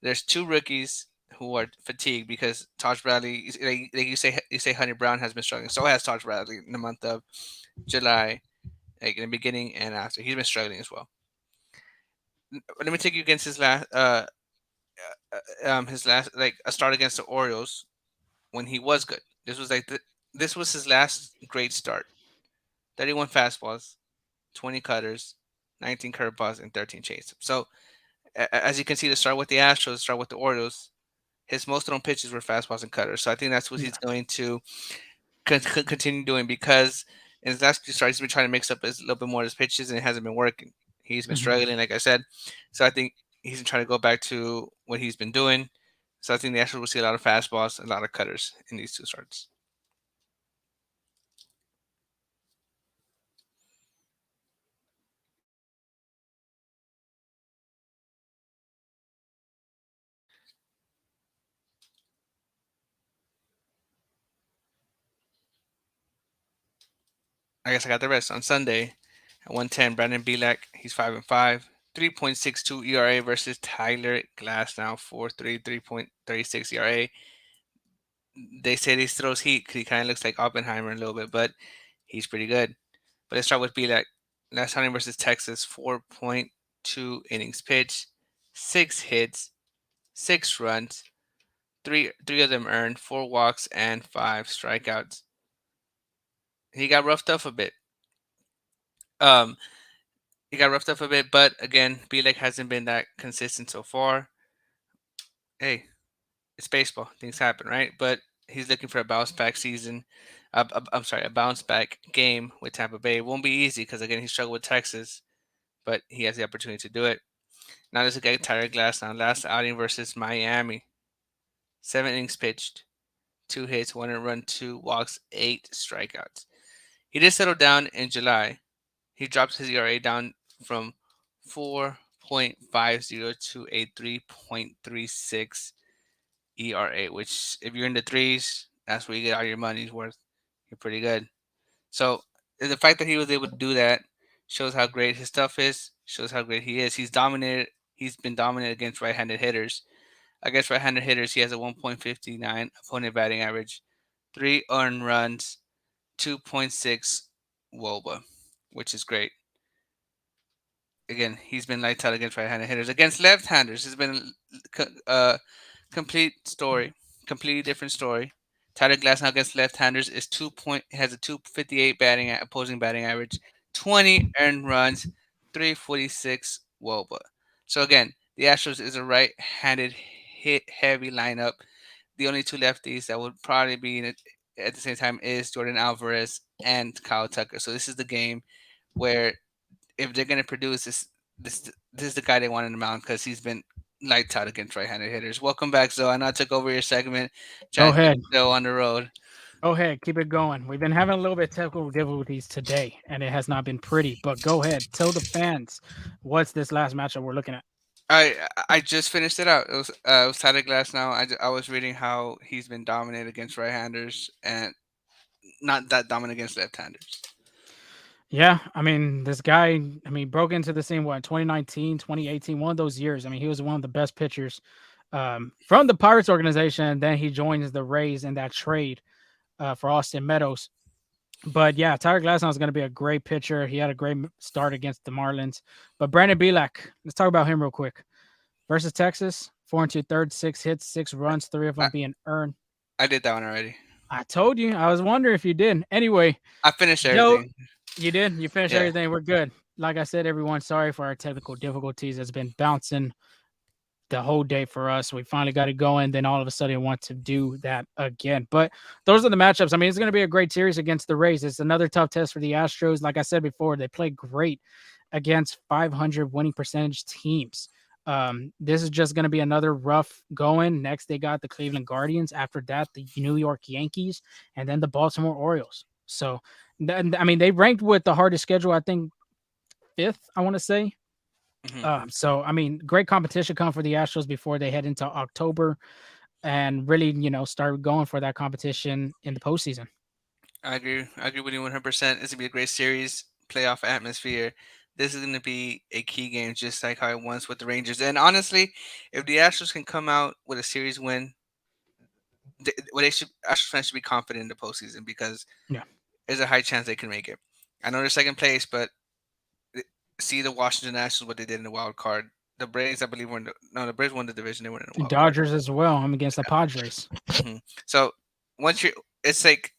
There's two rookies who are fatigued because Taj Bradley, like you say, Hunter Brown has been struggling. So has Taj Bradley in the month of July, like in the beginning and after. He's been struggling as well. Let me take you against his last like a start against the Orioles when he was good. This was his last great start. 31 fastballs, 20 cutters, 19 curveballs, and 13 chase. So as you can see, to start with the Astros, start with the Orioles, his most thrown pitches were fastballs and cutters. So I think that's what he's going to continue doing because in his last few starts, he's been trying to mix up a little bit more of his pitches and it hasn't been working. He's been struggling, like I said. So I think he's trying to go back to what he's been doing. So I think the Astros will see a lot of fastballs, a lot of cutters in these two starts. I guess I got the rest. On Sunday at 110, Brandon Belak, he's 5-5. 3.62 ERA versus Tyler Glasnow, 3.36 ERA. They say he throws heat because he kind of looks like Oppenheimer a little bit, but he's pretty good. But let's start with Belak. Last outing versus Texas, 4.2 innings pitched, 6 hits, 6 runs, three of them earned, 4 walks, and 5 strikeouts. He got roughed up a bit. Um, he got roughed up a bit, but again, Belek hasn't been that consistent so far. Hey, it's baseball; things happen, right? But he's looking for a bounce back season. I'm sorry, a bounce back game with Tampa Bay. It won't be easy because again, he struggled with Texas, but he has the opportunity to do it. Now there's a guy Tyler Glass now. Last outing versus Miami, 7 innings pitched, 2 hits, 1 run, 2 walks, 8 strikeouts. He did settle down in July. He dropped his ERA down from 4.50 to a 3.36 ERA, which if you're in the threes, that's where you get all your money's worth. You're pretty good. So the fact that he was able to do that shows how great his stuff is, shows how great he is. He's been dominant against right-handed hitters. Against right-handed hitters, he has a 1.59 opponent batting average, 3 earned runs, 2.6 WOBA, which is great. Again, he's been lights out against right-handed hitters. Against left-handers, it's been a complete story, completely different story. Tyler Glasnow against left-handers is 2 point has a 258 opposing batting average, 20 earned runs, 346 WOBA. So again, the Astros is a right-handed hit heavy lineup. The only two lefties that would probably be in it at the same time is Jordan Alvarez and Kyle Tucker. So this is the game where if they're gonna produce this is the guy they want in the mound because he's been lights out against right-handed hitters. Welcome back, Zoe. I know I took over your segment, Go trying to keep ahead. the show on the road. Go ahead. Keep it going. We've been having a little bit of technical difficulties today, and it has not been pretty. But go ahead. Tell the fans what's this last matchup we're looking at. I just finished it out. It was Tyler Glass now. I was reading how he's been dominant against right-handers and not that dominant against left-handers. Yeah, I mean, this guy, I mean, broke into the scene, what, 2019, 2018, one of those years. I mean, he was one of the best pitchers from the Pirates organization. Then he joins the Rays in that trade for Austin Meadows. But yeah, Tyler Glasnow is going to be a great pitcher. He had a great start against the Marlins. But Brandon Belak, let's talk about him real quick. Versus Texas, 4 2/3, 6 hits, 6 runs, three of I, them being earned. I did that one already. I told you. I was wondering if you did. Anyway, I finished Joe, everything. you did. You finished Yeah. everything. We're good. Like I said, everyone, sorry for our technical difficulties. It's been bouncing the whole day for us. We finally got it going. Then all of a sudden, want to do that again. But those are the matchups. I mean, it's going to be a great series against the Rays. It's another tough test for the Astros. Like I said before, they play great against 500 winning percentage teams. This is just going to be another rough going. Next, they got the Cleveland Guardians. After that, the New York Yankees, and then the Baltimore Orioles. So, I mean, they ranked with the hardest schedule. I think fifth. I want to say. Hmm. So I mean, great competition come for the Astros before they head into October and really, start going for that competition in the postseason. I agree. I agree with you 100%. It's gonna be a great series, playoff atmosphere. This is gonna be a key game, just like how it was with the Rangers. And honestly, if the Astros can come out with a series win, they should Astros fans should be confident in the postseason because Yeah, there's a high chance they can make it. I know they're second place, but see the Washington Nationals what they did in the wild card. The Braves, I believe, no, the Braves won the division. They were in the wild card. Dodgers as well. I'm against the Padres. Hmm. So once you, it's like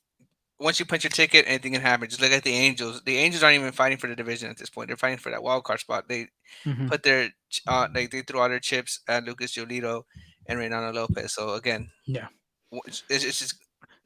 once you punch your ticket, anything can happen. Just look at the Angels. The Angels aren't even fighting for the division at this point. They're fighting for that wild card spot. They Hmm. put their they threw all their chips at Lucas Giolito and Reynaldo Lopez. So again, Yeah. it's just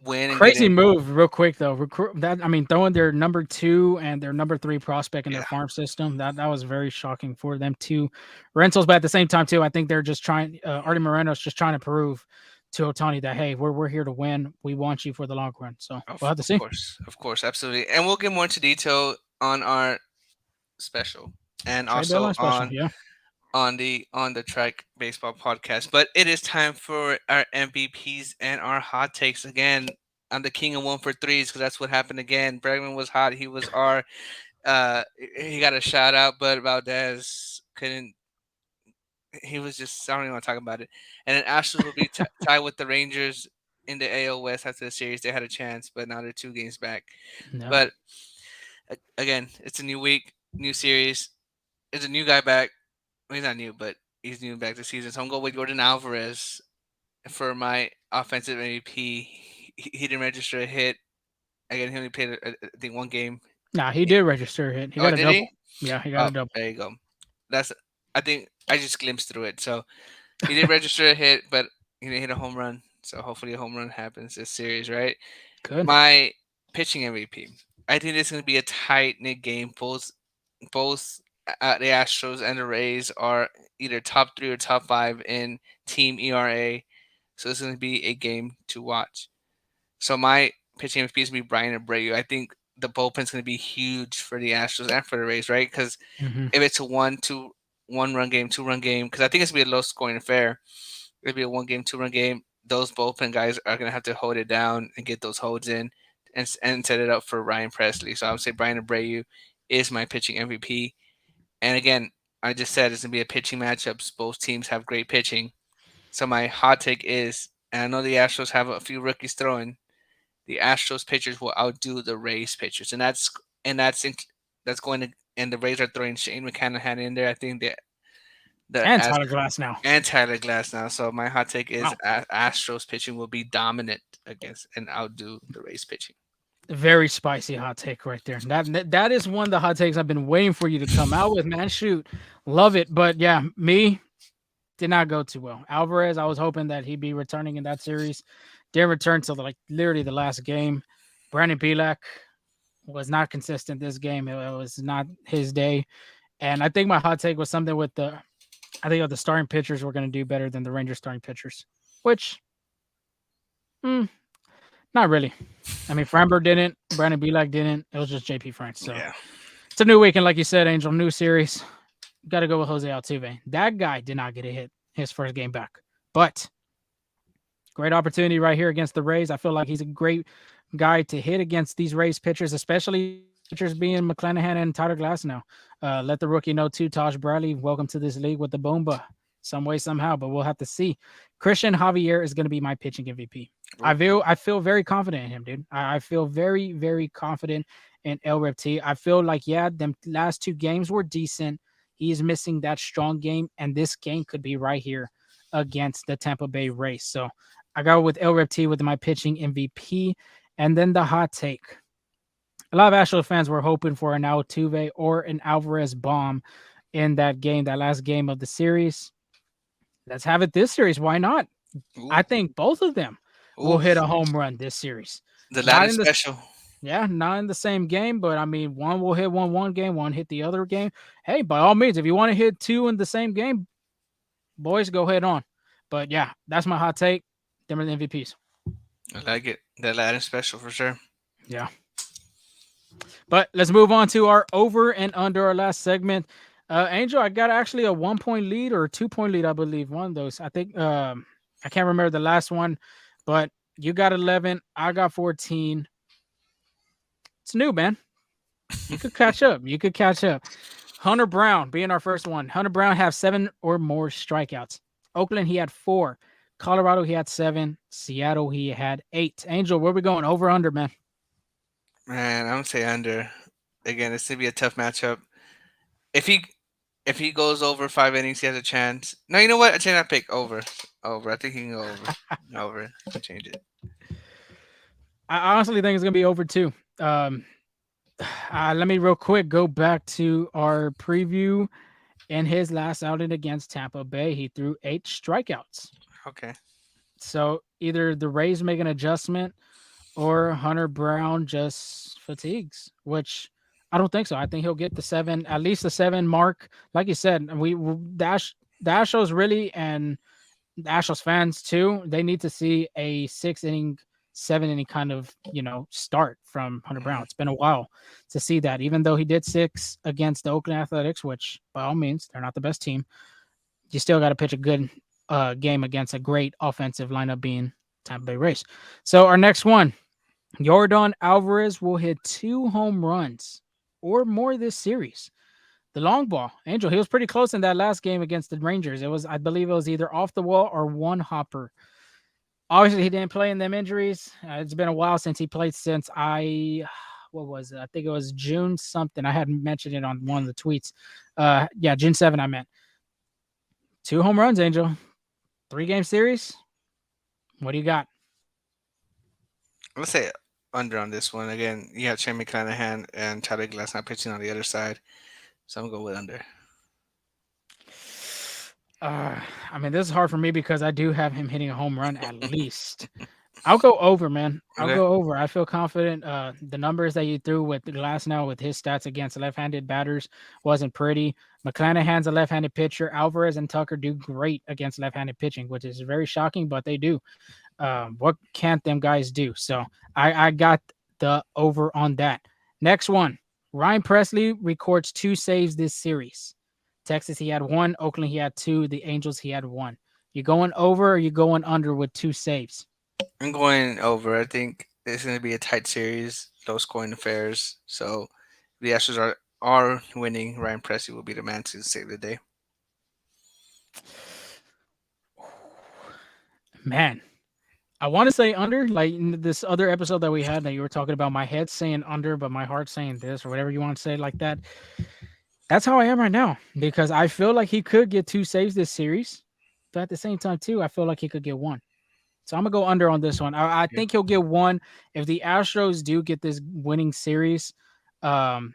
win and get Crazy in. move, real quick though. That I mean, throwing their number 2 and their number 3 prospect in their Yeah, farm system. That was very shocking for them too. Rentals, but at the same time too, I think they're just trying. Artie Moreno's just trying to prove to Otani that hey, we're here to win. We want you for the long run. So we'll have to see. of course, absolutely. And we'll get more into detail on our special and Trade also deadline special, yeah. on the Track Baseball podcast. But it is time for our MVPs and our hot takes again. I'm the king of 1 for 3s because that's what happened again. Bregman was hot. He was our he got a shout out, but Valdez couldn't. He was just I don't even want to talk about it. And then Astros will be tied with the Rangers in the AL West after the series. They had a chance, but now they're 2 games back. No. But again, it's a new week, new series. There's a new guy back. Well, he's not new, but he's new back this season. So I'm going with Jordan Alvarez for my offensive MVP. He didn't register a hit. Again, he only played, I think, 1 game. Nah, he did register a hit. He Oh, got a did double. he? Yeah, he got Oh, a double. there you go. That's. I think I just glimpsed through it. So he did register a hit, but he didn't hit a home run. So hopefully a home run happens this series, right? Good. My pitching MVP. I think this is going to be a tight knit game. Both the Astros and the Rays are either top 3 or top 5 in team ERA. So this is going to be a game to watch. So my pitching MVP is going to be Brian Abreu. I think the bullpen's going to be huge for the Astros and for the Rays, right? Because Hmm. if it's a 1-run game, 2-run game, because I think it's going to be a low scoring affair. It'll be a 1 game, 2-run game. Those bullpen guys are going to have to hold it down and get those holds in and set it up for Ryan Presley. So I would say Brian Abreu is my pitching MVP. And again, I just said it's going to be a pitching matchup. Both teams have great pitching. So my hot take is, and I know the Astros have a few rookies throwing, the Astros pitchers will outdo the Rays pitchers, and that's going to and the Rays are throwing Shane McClanahan in there. I think the And as Tyler Glass now. and Tyler Glass now. So my hot take is Wow. Astros pitching will be dominant against and outdo the Rays pitching. Very spicy hot take right there. That is one of the hot takes I've been waiting for you to come out with, man. Shoot, love it. But yeah, me did not go too well. Alvarez, I was hoping that he'd be returning in that series. Didn't return till like literally the last game. Brandon Bilek was not consistent this game. It was not his day. And I think my hot take was something with I think the starting pitchers were going to do better than the Rangers starting pitchers, which, mm, not really. I mean, Framber didn't, Brandon Bilek didn't. It was just JP France. So Yeah. it's a new weekend, like you said, Angel. New series. Got to go with Jose Altuve. That guy did not get a hit his first game back, but great opportunity right here against the Rays. I feel like he's a great guy to hit against these Rays pitchers, especially pitchers being McClanahan and Tyler Glass now. Let the rookie know too, Tosh Bradley. Welcome to this league with the Bomba, some way, somehow, but we'll have to see. Christian Javier is going to be my pitching MVP. Ooh. I feel very confident in him, dude. I feel very, very confident in El Repti. I feel like, yeah, them last 2 games were decent. He's missing that strong game, and this game could be right here against the Tampa Bay Rays. So I go with El Repti with my pitching MVP. And then the hot take. A lot of Astros fans were hoping for an Altuve or an Alvarez bomb in that game, that last game of the series. Let's have it this series. Why not? Ooh. I think both of them will Ooh. hit a home run this series. The Not Latin in the special. Yeah, not in the same game, but I mean, one will hit one game, one hit the other game. Hey, by all means, if you want to hit 2 in the same game, boys, go ahead on. But yeah, that's my hot take. Them are the MVPs. I like it. The Latin special for sure. Yeah. But let's move on to our over and under our last segment. Angel, I got actually a 1 point lead or a 2 point lead, I believe. One of those. I think I can't remember the last one, but you got 11. I got 14. It's new, man. You could catch up. You could catch up. Hunter Brown being our first one. Hunter Brown have 7 or more strikeouts. Oakland, he had 4. Colorado, he had 7. Seattle, he had 8. Angel, where we going? Over, under, man? Man, I'm gonna say under. Again, it's gonna be a tough matchup. If he goes over 5 innings, he has a chance. No, you know what? I change that pick over. Over. I think he can go over. Over. I change it. I honestly think it's going to be over, too. Let me real quick go back to our preview. In his last outing against Tampa Bay, he threw 8 strikeouts. Okay. So either the Rays make an adjustment or Hunter Brown just fatigues, which I don't think so. I think he'll get the seven, at least the seven mark. Like you said, the Astros really, and the Astros fans too, they need to see a 6 inning, 7 inning kind of, start from Hunter Brown. Mhm. It's been a while to see that, even though he did six against the Oakland Athletics, which by all means, they're not the best team. You still got to pitch a good game against a great offensive lineup being Tampa Bay Rays. So our next one, Yordan Alvarez will hit 2 home runs or more this series. The long ball, Angel, he was pretty close in that last game against the Rangers. It was, I believe, it was either off the wall or one hopper. Obviously, he didn't play in them injuries. It's been a while since he played. Since what was it? I think it was June something. I had mentioned it on one of the tweets. Yeah, June 7. I meant 2 home runs, Angel. 3 game series. What do you got? Let's say under on this one. Again, you have Shane McClanahan and Tyler Glass not pitching on the other side. So I'm going to go with under. Uh, I mean, this is hard for me because I do have him hitting a home run at least. I'll go over, man. I'll Okay. go over. I feel confident. The numbers that you threw with Glass now with his stats against left-handed batters wasn't pretty. McClanahan's a left-handed pitcher. Alvarez and Tucker do great against left-handed pitching, which is very shocking, but they do. What can't them guys do? So I got the over on that. Next one. Ryan Presley records 2 saves this series. Texas, he had one. Oakland, he had two. The Angels, he had one. You going over or you going under with 2 saves? I'm going over. I think it's going to be a tight series, low scoring affairs. So the Astros are winning. Ryan Presley will be the man to save the day. Man, I want to say under, like in this other episode that we had that you were talking about my head saying under, but my heart saying this or whatever you want to say like that. That's how I am right now because I feel like he could get 2 saves this series, but at the same time too, I feel like he could get one. So I'm gonna go under on this one. I Yeah. think he'll get one if the Astros do get this winning series. Um,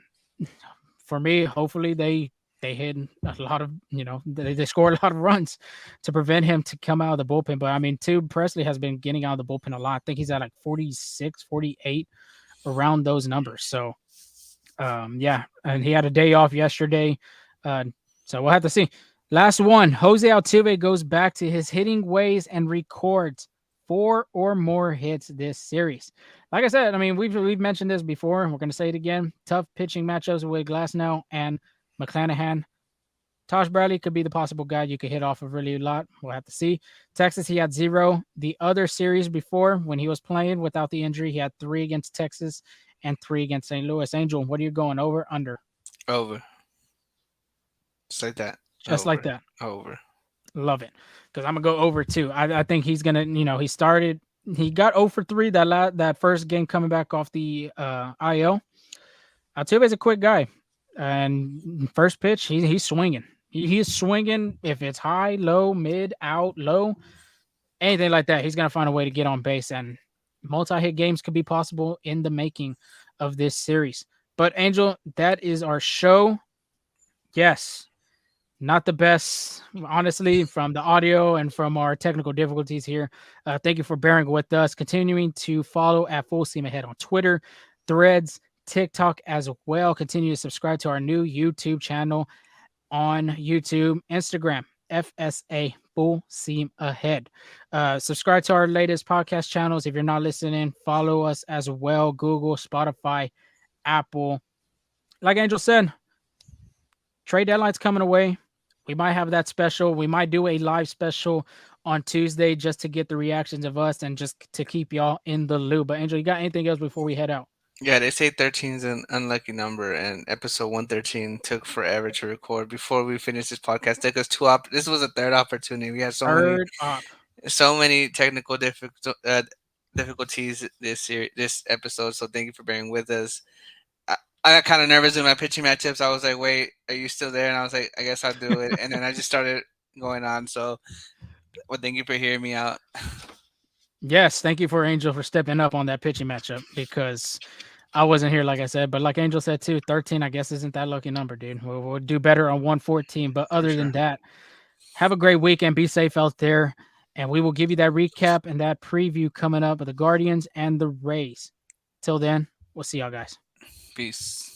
for me, hopefully they hit a lot of they score a lot of runs to prevent him to come out of the bullpen. But I mean, too, Presley has been getting out of the bullpen a lot. I think he's at like 46, 48 around those numbers. So yeah, and he had a day off yesterday. Uh, so we'll have to see. Last one, Jose Altuve goes back to his hitting ways and records 4 or more hits this series. Like I said, I mean we've mentioned this before. We're going to say it again. Tough pitching matchups with Glasnow and McClanahan. Tosh Bradley could be the possible guy you could hit off of really a lot. We'll have to see. Texas, he had 0. The other series before, when he was playing without the injury, he had 3 against Texas and 3 against St. Louis. Angel, what are you going over, under? Over. Just like that. Just like Over. that. Over. Love it. Because I'm gonna go over too. I think he's gonna, he got 0 for 3 that first game coming back off the IL. Altuve's a quick guy, and first pitch he's swinging. He's swinging. If it's high, low, mid, out, low, anything like that, he's gonna find a way to get on base. And multi-hit games could be possible in the making of this series. But Angel, that is our show. Yes, not the best, honestly, from the audio and from our technical difficulties here. Thank you for bearing with us. Continuing to follow at Full Steam Ahead on Twitter, Threads, TikTok as well. Continue to subscribe to our new YouTube channel on YouTube, Instagram, FSA Full Steam Ahead. Subscribe to our latest podcast channels. If you're not listening, follow us as well. Google, Spotify, Apple. Like Angel said, trade deadline's coming away. We might have that special. We might do a live special on Tuesday just to get the reactions of us and just to keep y'all in the loop. But Angel, you got anything else before we head out? Yeah, they say 13 is an unlucky number, and episode 113 took forever to record. Before we finished this podcast, took us this was a third opportunity. We had Third up. so many technical difficulties this episode. So thank you for bearing with us. I got kind of nervous in my pitching matchups. I was like, "Wait, are you still there?" And I was like, "I guess I'll do it." And then I just started going on. So, well, thank you for hearing me out. Yes, thank you for Angel for stepping up on that pitching matchup because I wasn't here, like I said. But like Angel said too, 13, I guess, isn't that lucky number, dude. We'll do better on 114. But For other than sure. that, have a great weekend. Be safe out there. And we will give you that recap and that preview coming up with the Guardians and the Rays. Till then, we'll see y'all guys. Peace.